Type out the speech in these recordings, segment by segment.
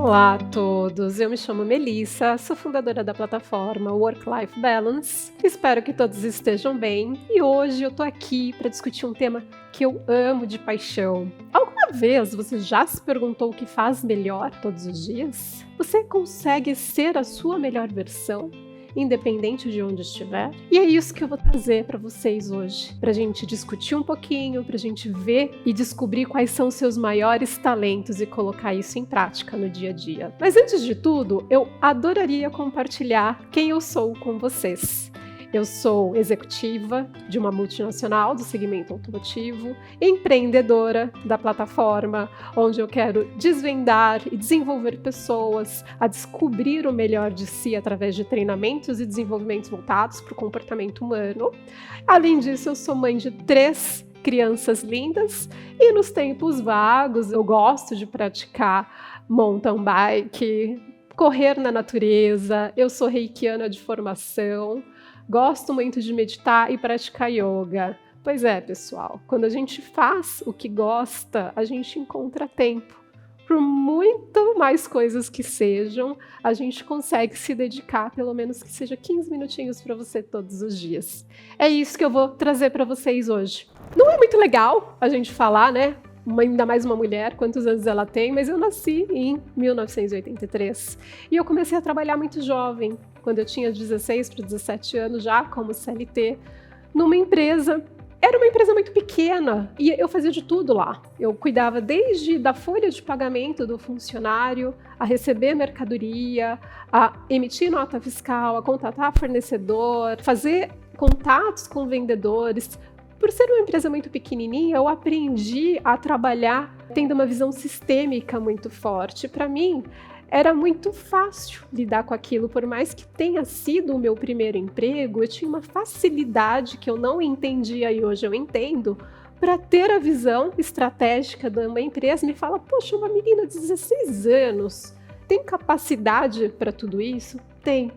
Olá a todos, eu me chamo Melissa, sou fundadora da plataforma Work-Life Balance. Espero que todos estejam bem e hoje eu tô aqui para discutir um tema que eu amo de paixão. Alguma vez você já se perguntou o que faz melhor todos os dias? Você consegue ser a sua melhor versão? Independente de onde estiver. E é isso que eu vou trazer para vocês hoje, para a gente discutir um pouquinho, para a gente ver e descobrir quais são os seus maiores talentos e colocar isso em prática no dia a dia. Mas antes de tudo, eu adoraria compartilhar quem eu sou com vocês. Eu sou executiva de uma multinacional do segmento automotivo, empreendedora da plataforma, onde eu quero desvendar e desenvolver pessoas a descobrir o melhor de si através de treinamentos e desenvolvimentos voltados para o comportamento humano. Além disso, eu sou mãe de 3 crianças lindas e nos tempos vagos eu gosto de praticar mountain bike, correr na natureza, eu sou reikiana de formação. Gosto muito de meditar e praticar yoga. Pois é, pessoal, quando a gente faz o que gosta, a gente encontra tempo. Por muito mais coisas que sejam, a gente consegue se dedicar, pelo menos que seja 15 minutinhos para você todos os dias. É isso que eu vou trazer para vocês hoje. Não é muito legal a gente falar, né? Ainda mais uma mulher, quantos anos ela tem, mas eu nasci em 1983 e eu comecei a trabalhar muito jovem, quando eu tinha 16 para 17 anos já como CLT, numa empresa. Era uma empresa muito pequena e eu fazia de tudo lá. Eu cuidava desde da folha de pagamento do funcionário, a receber mercadoria, a emitir nota fiscal, a contratar fornecedor, fazer contatos com vendedores. Por ser uma empresa muito pequenininha, eu aprendi a trabalhar tendo uma visão sistêmica muito forte. Para mim, era muito fácil lidar com aquilo, por mais que tenha sido o meu primeiro emprego, eu tinha uma facilidade que eu não entendia e hoje eu entendo, para ter a visão estratégica de uma empresa. Me fala, poxa, uma menina de 16 anos tem capacidade para tudo isso? Tem,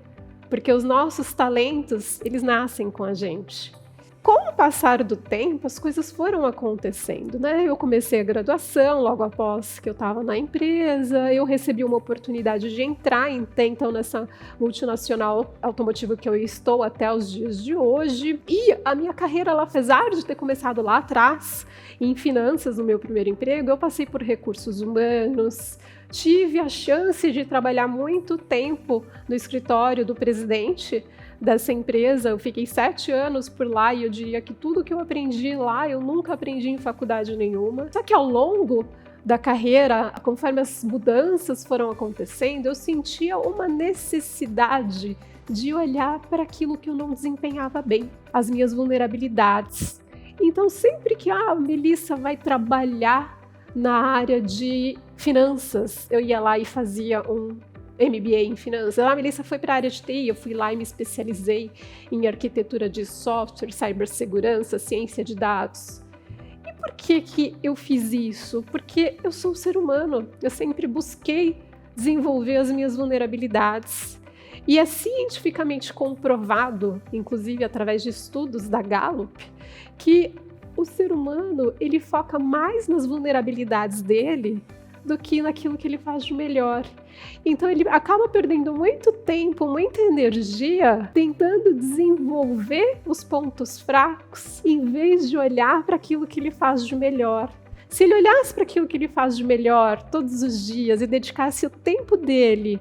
porque os nossos talentos, eles nascem com a gente. Com o passar do tempo, as coisas foram acontecendo, né? Eu comecei a graduação logo após que eu estava na empresa, eu recebi uma oportunidade de entrar então nessa multinacional automotiva que eu estou até os dias de hoje. E a minha carreira, apesar de ter começado lá atrás, em finanças, no meu primeiro emprego, eu passei por recursos humanos, tive a chance de trabalhar muito tempo no escritório do presidente dessa empresa. Eu fiquei 7 anos por lá e eu diria que tudo que eu aprendi lá eu nunca aprendi em faculdade nenhuma. Só que ao longo da carreira, conforme as mudanças foram acontecendo, eu sentia uma necessidade de olhar para aquilo que eu não desempenhava bem, as minhas vulnerabilidades. Então sempre que a Melissa vai trabalhar na área de finanças, eu ia lá e fazia um MBA em finanças. A Melissa foi para a área de TI, eu fui lá e me especializei em arquitetura de software, cibersegurança, ciência de dados. E por que eu fiz isso? Porque eu sou um ser humano, eu sempre busquei desenvolver as minhas vulnerabilidades. E é cientificamente comprovado, inclusive através de estudos da Gallup, que o ser humano, ele foca mais nas vulnerabilidades dele do que naquilo que ele faz de melhor. Então ele acaba perdendo muito tempo, muita energia tentando desenvolver os pontos fracos, em vez de olhar para aquilo que ele faz de melhor. Se ele olhasse para aquilo que ele faz de melhor todos os dias e dedicasse o tempo dele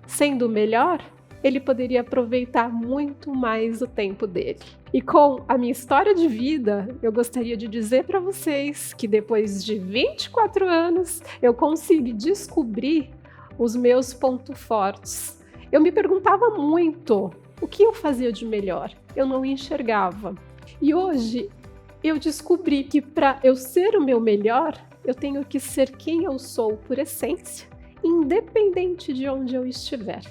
sendo o melhor, ele poderia aproveitar muito mais o tempo dele. E com a minha história de vida, eu gostaria de dizer para vocês que depois de 24 anos, eu consegui descobrir os meus pontos fortes. Eu me perguntava muito o que eu fazia de melhor. Eu não enxergava. E hoje eu descobri que para eu ser o meu melhor, eu tenho que ser quem eu sou por essência, independente de onde eu estiver.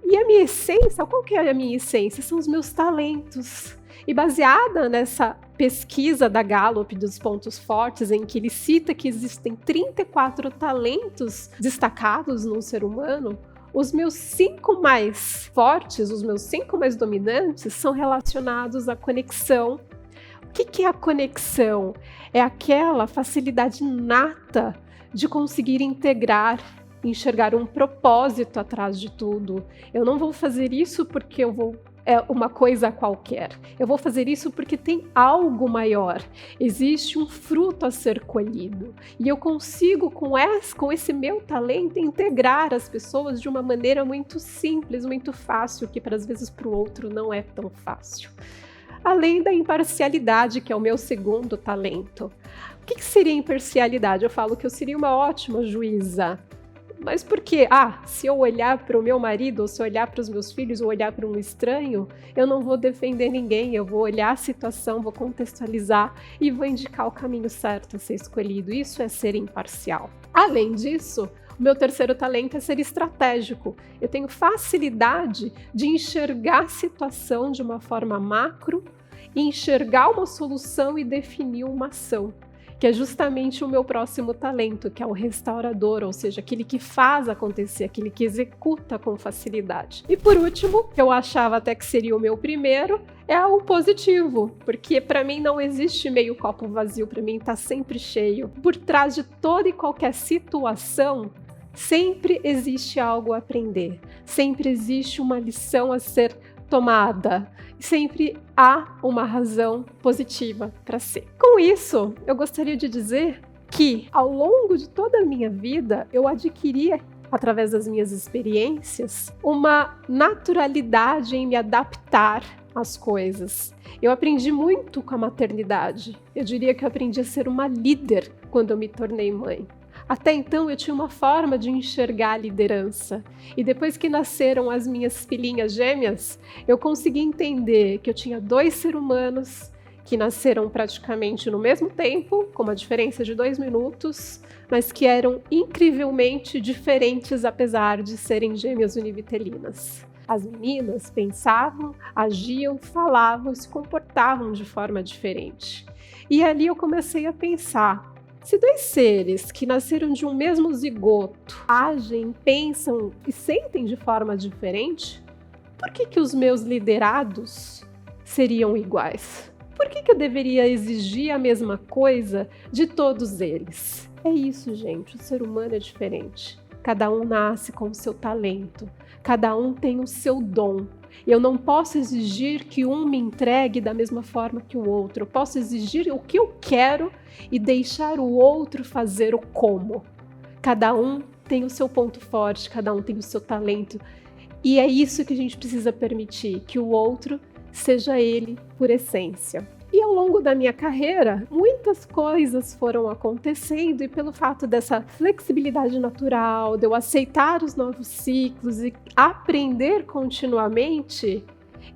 E a minha essência, qual que é a minha essência? São os meus talentos. E baseada nessa pesquisa da Gallup dos pontos fortes, em que ele cita que existem 34 talentos destacados no ser humano, os meus 5 mais fortes, os meus 5 mais dominantes são relacionados à conexão. O que é a conexão? É aquela facilidade inata de conseguir integrar enxergar um propósito atrás de tudo. Eu não vou fazer isso porque é uma coisa qualquer. Eu vou fazer isso porque tem algo maior. Existe um fruto a ser colhido. E eu consigo, com esse meu talento, integrar as pessoas de uma maneira muito simples, muito fácil, que às vezes para o outro não é tão fácil. Além da imparcialidade, que é o meu segundo talento. O que seria imparcialidade? Eu falo que eu seria uma ótima juíza. Mas por quê? Se eu olhar para o meu marido, ou se eu olhar para os meus filhos, ou olhar para um estranho, eu não vou defender ninguém, eu vou olhar a situação, vou contextualizar e vou indicar o caminho certo a ser escolhido. Isso é ser imparcial. Além disso, o meu terceiro talento é ser estratégico. Eu tenho facilidade de enxergar a situação de uma forma macro, enxergar uma solução e definir uma ação, que é justamente o meu próximo talento, que é o restaurador, ou seja, aquele que faz acontecer, aquele que executa com facilidade. E por último, que eu achava até que seria o meu primeiro, é o positivo, porque para mim não existe meio copo vazio, para mim está sempre cheio. Por trás de toda e qualquer situação, sempre existe algo a aprender, sempre existe uma lição a ser tomada, sempre há uma razão positiva para ser. Com isso, eu gostaria de dizer que ao longo de toda a minha vida, eu adquiri, através das minhas experiências, uma naturalidade em me adaptar às coisas. Eu aprendi muito com a maternidade. Eu diria que eu aprendi a ser uma líder quando eu me tornei mãe. Até então eu tinha uma forma de enxergar a liderança. E depois que nasceram as minhas filhinhas gêmeas, eu consegui entender que eu tinha 2 seres humanos que nasceram praticamente no mesmo tempo, com uma diferença de 2 minutos, mas que eram incrivelmente diferentes apesar de serem gêmeas univitelinas. As meninas pensavam, agiam, falavam e se comportavam de forma diferente. E ali eu comecei a pensar: se 2 seres que nasceram de um mesmo zigoto agem, pensam e sentem de forma diferente, por que os meus liderados seriam iguais? Por que eu deveria exigir a mesma coisa de todos eles? É isso, gente, o ser humano é diferente. Cada um nasce com o seu talento, cada um tem o seu dom. Eu não posso exigir que um me entregue da mesma forma que o outro. Eu posso exigir o que eu quero e deixar o outro fazer o como. Cada um tem o seu ponto forte, cada um tem o seu talento. E é isso que a gente precisa permitir, que o outro seja ele por essência. E ao longo da minha carreira, muitas coisas foram acontecendo e pelo fato dessa flexibilidade natural, de eu aceitar os novos ciclos e aprender continuamente,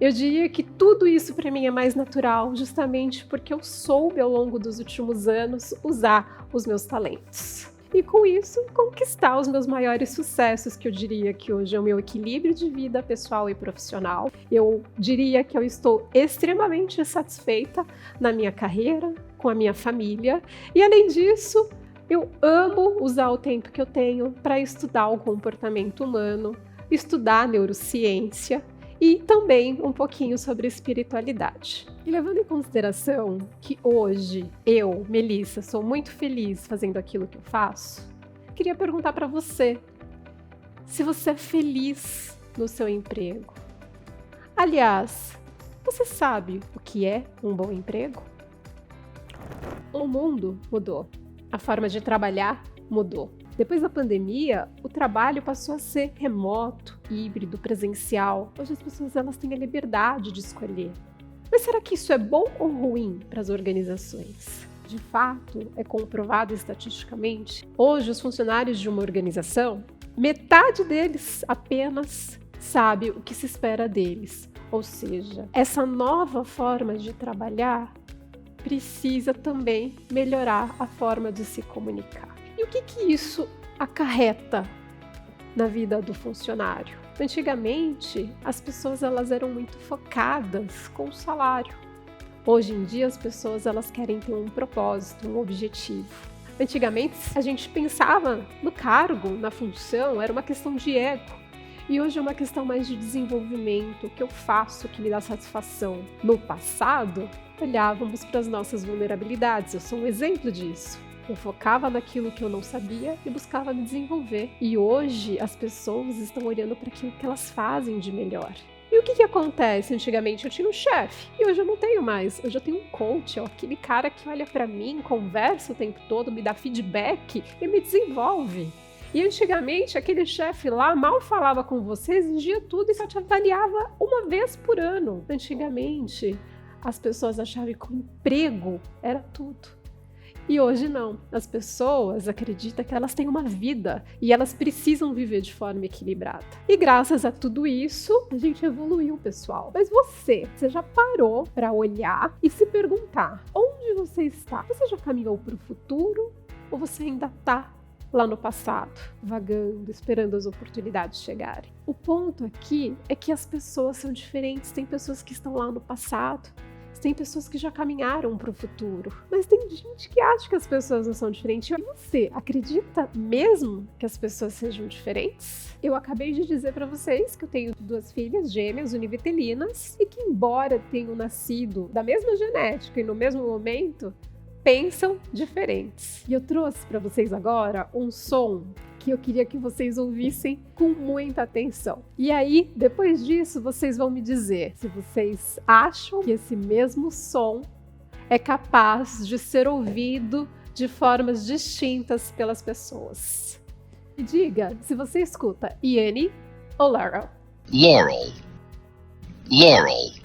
eu diria que tudo isso para mim é mais natural, justamente porque eu soube ao longo dos últimos anos usar os meus talentos. E com isso, conquistar os meus maiores sucessos, que eu diria que hoje é o meu equilíbrio de vida pessoal e profissional. Eu diria que eu estou extremamente satisfeita na minha carreira, com a minha família. E além disso, eu amo usar o tempo que eu tenho para estudar o comportamento humano, estudar neurociência e também um pouquinho sobre espiritualidade. E levando em consideração que hoje eu, Melissa, sou muito feliz fazendo aquilo que eu faço, queria perguntar para você se você é feliz no seu emprego. Aliás, você sabe o que é um bom emprego? O mundo mudou, a forma de trabalhar mudou. Depois da pandemia, o trabalho passou a ser remoto, híbrido, presencial. Hoje as pessoas têm a liberdade de escolher. Mas será que isso é bom ou ruim para as organizações? De fato, é comprovado estatisticamente. Hoje, os funcionários de uma organização, metade deles apenas sabe o que se espera deles. Ou seja, essa nova forma de trabalhar precisa também melhorar a forma de se comunicar. E o que isso acarreta na vida do funcionário? Antigamente, as pessoas eram muito focadas com o salário. Hoje em dia, as pessoas querem ter um propósito, um objetivo. Antigamente, a gente pensava no cargo, na função, era uma questão de ego. E hoje é uma questão mais de desenvolvimento, o que eu faço que me dá satisfação. No passado, olhávamos para as nossas vulnerabilidades, eu sou um exemplo disso. Eu focava naquilo que eu não sabia e buscava me desenvolver. E hoje as pessoas estão olhando para aquilo que elas fazem de melhor. E o que acontece? Antigamente eu tinha um chefe e hoje eu não tenho mais. Hoje eu tenho um coach, aquele cara que olha para mim, conversa o tempo todo, me dá feedback e me desenvolve. E antigamente aquele chefe lá mal falava com você, exigia tudo e só te avaliava uma vez por ano. Antigamente as pessoas achavam que o emprego era tudo. E hoje não. As pessoas acreditam que elas têm uma vida e elas precisam viver de forma equilibrada. E graças a tudo isso, a gente evoluiu, pessoal. Mas você já parou para olhar e se perguntar: onde você está? Você já caminhou para o futuro ou você ainda está lá no passado, vagando, esperando as oportunidades chegarem? O ponto aqui é que as pessoas são diferentes. Tem pessoas que estão lá no passado, tem pessoas que já caminharam para o futuro, mas tem gente que acha que as pessoas não são diferentes. E você acredita mesmo que as pessoas sejam diferentes? Eu acabei de dizer para vocês que eu tenho 2 filhas gêmeas univitelinas e que, embora tenham nascido da mesma genética e no mesmo momento, pensam diferentes. E eu trouxe para vocês agora um som que eu queria que vocês ouvissem com muita atenção. E aí, depois disso, vocês vão me dizer se vocês acham que esse mesmo som é capaz de ser ouvido de formas distintas pelas pessoas. E diga se você escuta Iene ou Laurel. Laurel. Laurel.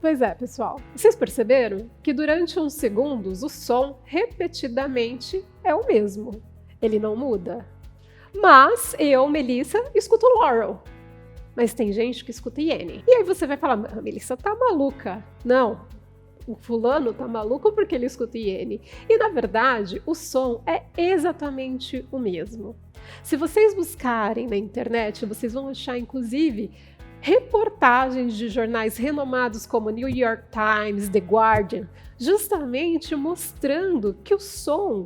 Pois é, pessoal. Vocês perceberam que durante uns segundos o som repetidamente é o mesmo. Ele não muda. Mas eu, Melissa, escuto Laurel. Mas tem gente que escuta Iene. E aí você vai falar: a Melissa tá maluca. Não, o fulano tá maluco porque ele escuta Iene. E na verdade, o som é exatamente o mesmo. Se vocês buscarem na internet, vocês vão achar inclusive reportagens de jornais renomados como New York Times, The Guardian, justamente mostrando que o som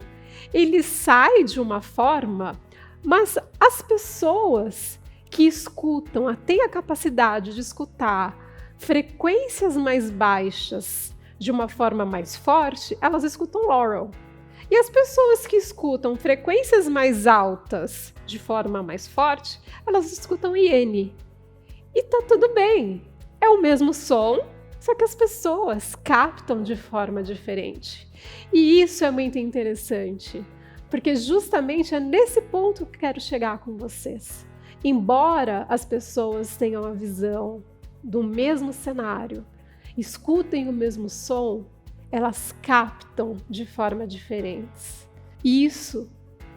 ele sai de uma forma, mas as pessoas que escutam, têm a capacidade de escutar frequências mais baixas de uma forma mais forte, elas escutam Laurel. E as pessoas que escutam frequências mais altas de forma mais forte, elas escutam Iene. E tá tudo bem, é o mesmo som, só que as pessoas captam de forma diferente. E isso é muito interessante, porque justamente é nesse ponto que eu quero chegar com vocês. Embora as pessoas tenham a visão do mesmo cenário, escutem o mesmo som, elas captam de forma diferente. E isso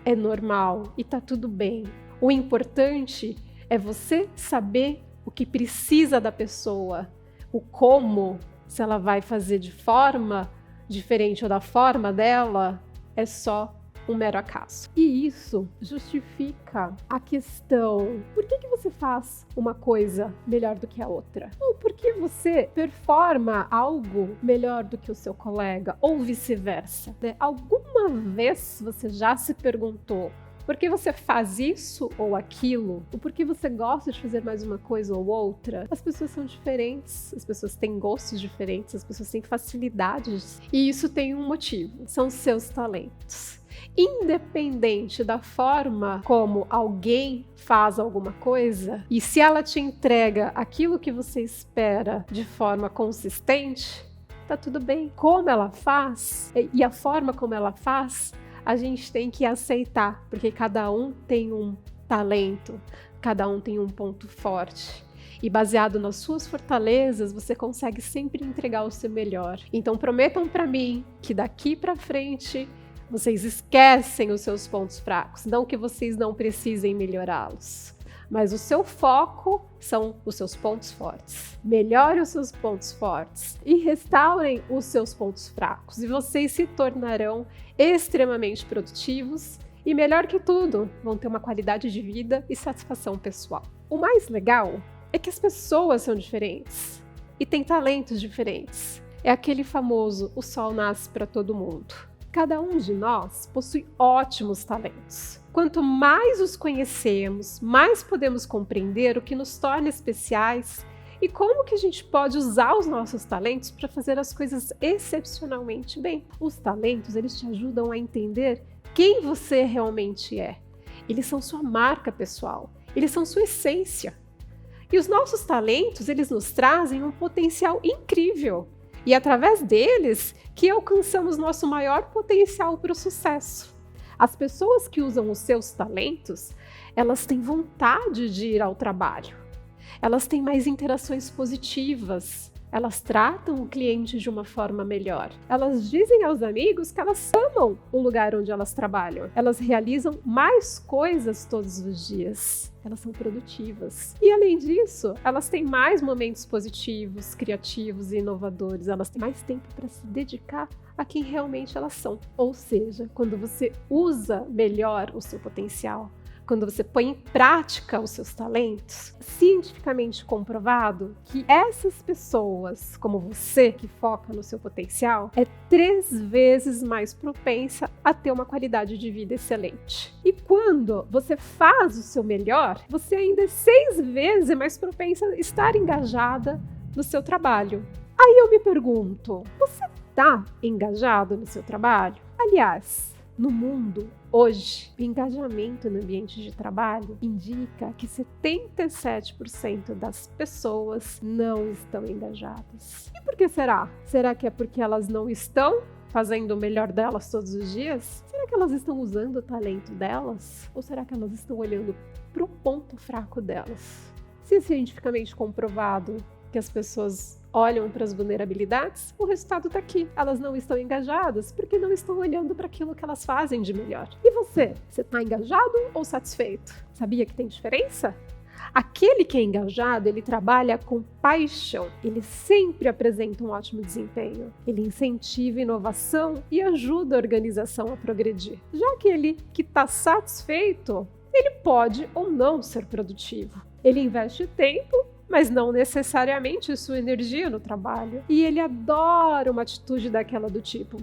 é normal e tá tudo bem. O importante é você saber o que precisa da pessoa, o como, se ela vai fazer de forma diferente ou da forma dela, é só um mero acaso. E isso justifica a questão: por que você faz uma coisa melhor do que a outra? Ou por que você performa algo melhor do que o seu colega? Ou vice-versa, né? Alguma vez você já se perguntou por que você faz isso ou aquilo? Ou por que você gosta de fazer mais uma coisa ou outra? As pessoas são diferentes, as pessoas têm gostos diferentes, as pessoas têm facilidades. E isso tem um motivo, são seus talentos. Independente da forma como alguém faz alguma coisa, e se ela te entrega aquilo que você espera de forma consistente, tá tudo bem. Como ela faz e a forma como ela faz, a gente tem que aceitar, porque cada um tem um talento, cada um tem um ponto forte. E baseado nas suas fortalezas, você consegue sempre entregar o seu melhor. Então prometam para mim que daqui para frente vocês esquecem os seus pontos fracos, não que vocês não precisem melhorá-los, mas o seu foco são os seus pontos fortes. Melhore os seus pontos fortes e restaurem os seus pontos fracos e vocês se tornarão extremamente produtivos e, melhor que tudo, vão ter uma qualidade de vida e satisfação pessoal. O mais legal é que as pessoas são diferentes e têm talentos diferentes. É aquele famoso: o sol nasce para todo mundo. Cada um de nós possui ótimos talentos. Quanto mais os conhecemos, mais podemos compreender o que nos torna especiais E como que a gente pode usar os nossos talentos para fazer as coisas excepcionalmente bem? Os talentos, eles te ajudam a entender quem você realmente é. Eles são sua marca pessoal, eles são sua essência. E os nossos talentos, eles nos trazem um potencial incrível. E é através deles que alcançamos nosso maior potencial para o sucesso. As pessoas que usam os seus talentos, elas têm vontade de ir ao trabalho. Elas têm mais interações positivas. Elas tratam o cliente de uma forma melhor. Elas dizem aos amigos que elas amam o lugar onde elas trabalham. Elas realizam mais coisas todos os dias. Elas são produtivas. E além disso, elas têm mais momentos positivos, criativos e inovadores. Elas têm mais tempo para se dedicar a quem realmente elas são. Ou seja, quando você usa melhor o seu potencial, quando você põe em prática os seus talentos, cientificamente comprovado que essas pessoas, como você, que foca no seu potencial, é 3 vezes mais propensa a ter uma qualidade de vida excelente. E quando você faz o seu melhor, você ainda é 6 vezes mais propensa a estar engajada no seu trabalho. Aí eu me pergunto, você está engajado no seu trabalho? Aliás, no mundo, hoje, o engajamento no ambiente de trabalho indica que 77% das pessoas não estão engajadas. E por que será? Será que é porque elas não estão fazendo o melhor delas todos os dias? Será que elas estão usando o talento delas? Ou será que elas estão olhando para o ponto fraco delas? Se é cientificamente comprovado que as pessoas olham para as vulnerabilidades, o resultado está aqui. Elas não estão engajadas porque não estão olhando para aquilo que elas fazem de melhor. E você? Você está engajado ou satisfeito? Sabia que tem diferença? Aquele que é engajado, ele trabalha com paixão. Ele sempre apresenta um ótimo desempenho. Ele incentiva inovação e ajuda a organização a progredir. Já aquele que está satisfeito, ele pode ou não ser produtivo. Ele investe tempo, mas não necessariamente sua energia no trabalho. E ele adora uma atitude daquela do tipo,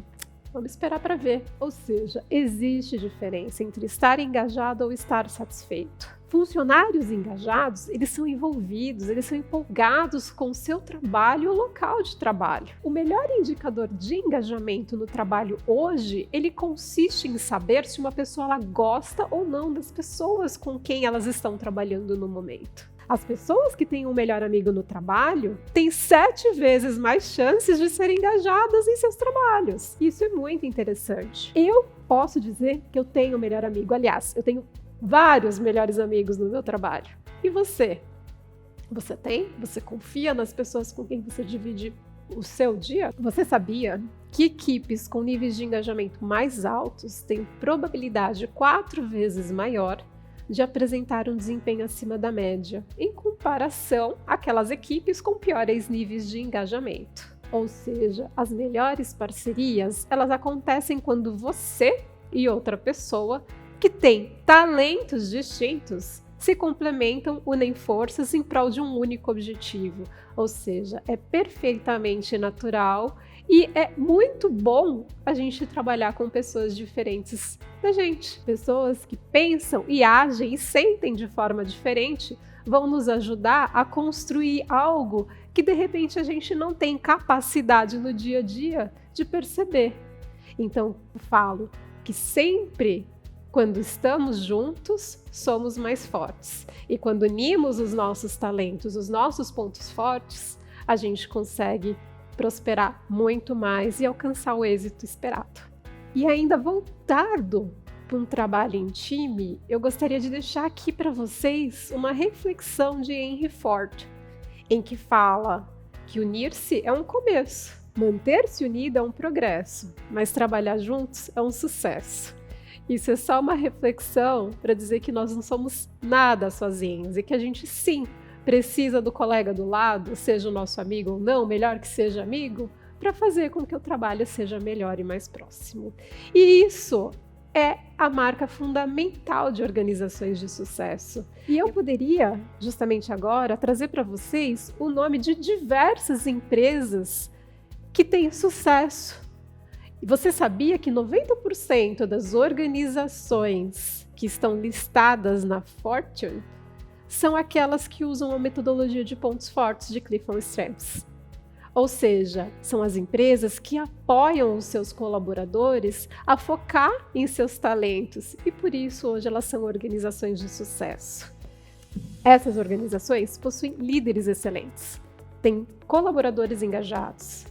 vamos esperar para ver. Ou seja, existe diferença entre estar engajado ou estar satisfeito. Funcionários engajados, eles são envolvidos, eles são empolgados com o seu trabalho e o local de trabalho. O melhor indicador de engajamento no trabalho hoje, ele consiste em saber se uma pessoa ela gosta ou não das pessoas com quem elas estão trabalhando no momento. As pessoas que têm um melhor amigo no trabalho têm 7 vezes mais chances de serem engajadas em seus trabalhos. Isso é muito interessante. Eu posso dizer que eu tenho um melhor amigo. Aliás, eu tenho vários melhores amigos no meu trabalho. E você? Você tem? Você confia nas pessoas com quem você divide o seu dia? Você sabia que equipes com níveis de engajamento mais altos têm probabilidade 4 vezes maior de apresentar um desempenho acima da média, em comparação àquelas equipes com piores níveis de engajamento? Ou seja, as melhores parcerias, elas acontecem quando você e outra pessoa que tem talentos distintos se complementam, unem forças em prol de um único objetivo. Ou seja, é perfeitamente natural e é muito bom a gente trabalhar com pessoas diferentes da gente. Pessoas que pensam e agem e sentem de forma diferente vão nos ajudar a construir algo que de repente a gente não tem capacidade no dia a dia de perceber. Então, eu falo que sempre quando estamos juntos, somos mais fortes. E quando unimos os nossos talentos, os nossos pontos fortes, a gente consegue prosperar muito mais e alcançar o êxito esperado. E ainda voltado para um trabalho em time, eu gostaria de deixar aqui para vocês uma reflexão de Henry Ford, em que fala que unir-se é um começo, manter-se unido é um progresso, mas trabalhar juntos é um sucesso. Isso é só uma reflexão para dizer que nós não somos nada sozinhos e que a gente sim precisa do colega do lado, seja o nosso amigo ou não, melhor que seja amigo, para fazer com que o trabalho seja melhor e mais próximo. E isso é a marca fundamental de organizações de sucesso. E eu poderia, justamente agora, trazer para vocês o nome de diversas empresas que têm sucesso. E você sabia que 90% das organizações que estão listadas na Fortune são aquelas que usam a metodologia de pontos fortes de Clifton Strengths. Ou seja, são as empresas que apoiam os seus colaboradores a focar em seus talentos e por isso hoje elas são organizações de sucesso. Essas organizações possuem líderes excelentes, têm colaboradores engajados,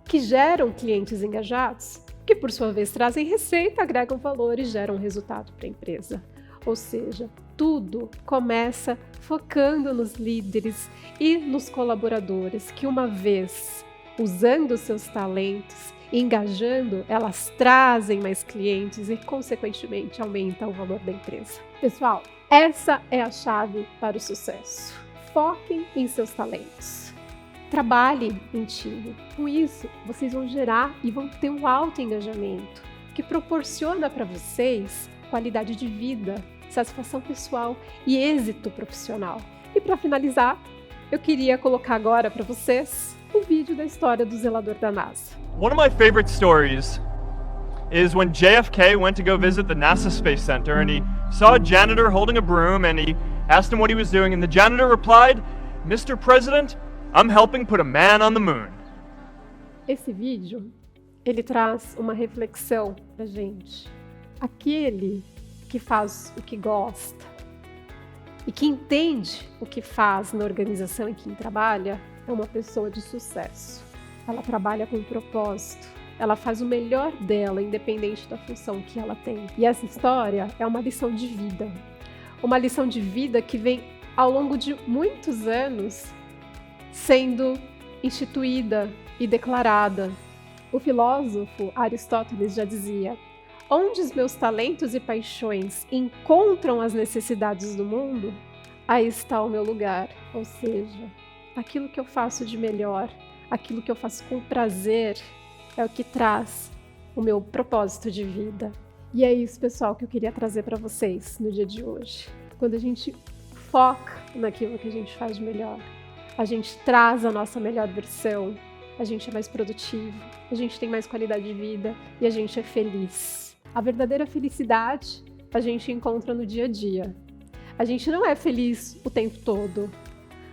que geram clientes engajados, que por sua vez trazem receita, agregam valor e geram resultado para a empresa. Ou seja, tudo começa focando nos líderes e nos colaboradores, que uma vez usando seus talentos, engajando, elas trazem mais clientes e, consequentemente, aumentam o valor da empresa. Pessoal, essa é a chave para o sucesso. Foquem em seus talentos. Trabalhe em time. Com isso, vocês vão gerar e vão ter um alto engajamento, que proporciona para vocês qualidade de vida, satisfação pessoal e êxito profissional. E para finalizar, eu queria colocar agora para vocês o vídeo da história do zelador da NASA. One of my favorite stories is when JFK went to go visit the NASA Space Center and he saw a janitor holding a broom and he asked him what he was doing and the janitor replied, "Mr. President, I'm helping put a man on the moon." Esse vídeo, ele traz uma reflexão pra gente. Aquele que faz o que gosta e que entende o que faz na organização em que trabalha é uma pessoa de sucesso. Ela trabalha com propósito, ela faz o melhor dela, independente da função que ela tem. E essa história é uma lição de vida. Uma lição de vida que vem ao longo de muitos anos sendo instituída e declarada. O filósofo Aristóteles já dizia: onde os meus talentos e paixões encontram as necessidades do mundo, aí está o meu lugar. Ou seja, aquilo que eu faço de melhor, aquilo que eu faço com prazer, é o que traz o meu propósito de vida. E é isso, pessoal, que eu queria trazer para vocês no dia de hoje. Quando a gente foca naquilo que a gente faz de melhor, a gente traz a nossa melhor versão, a gente é mais produtivo, a gente tem mais qualidade de vida e a gente é feliz. A verdadeira felicidade a gente encontra no dia a dia. A gente não é feliz o tempo todo,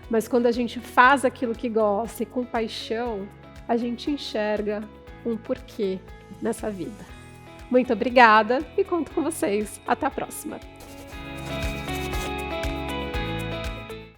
mas quando a gente faz aquilo que gosta e com paixão, a gente enxerga um porquê nessa vida. Muito obrigada e conto com vocês. Até a próxima!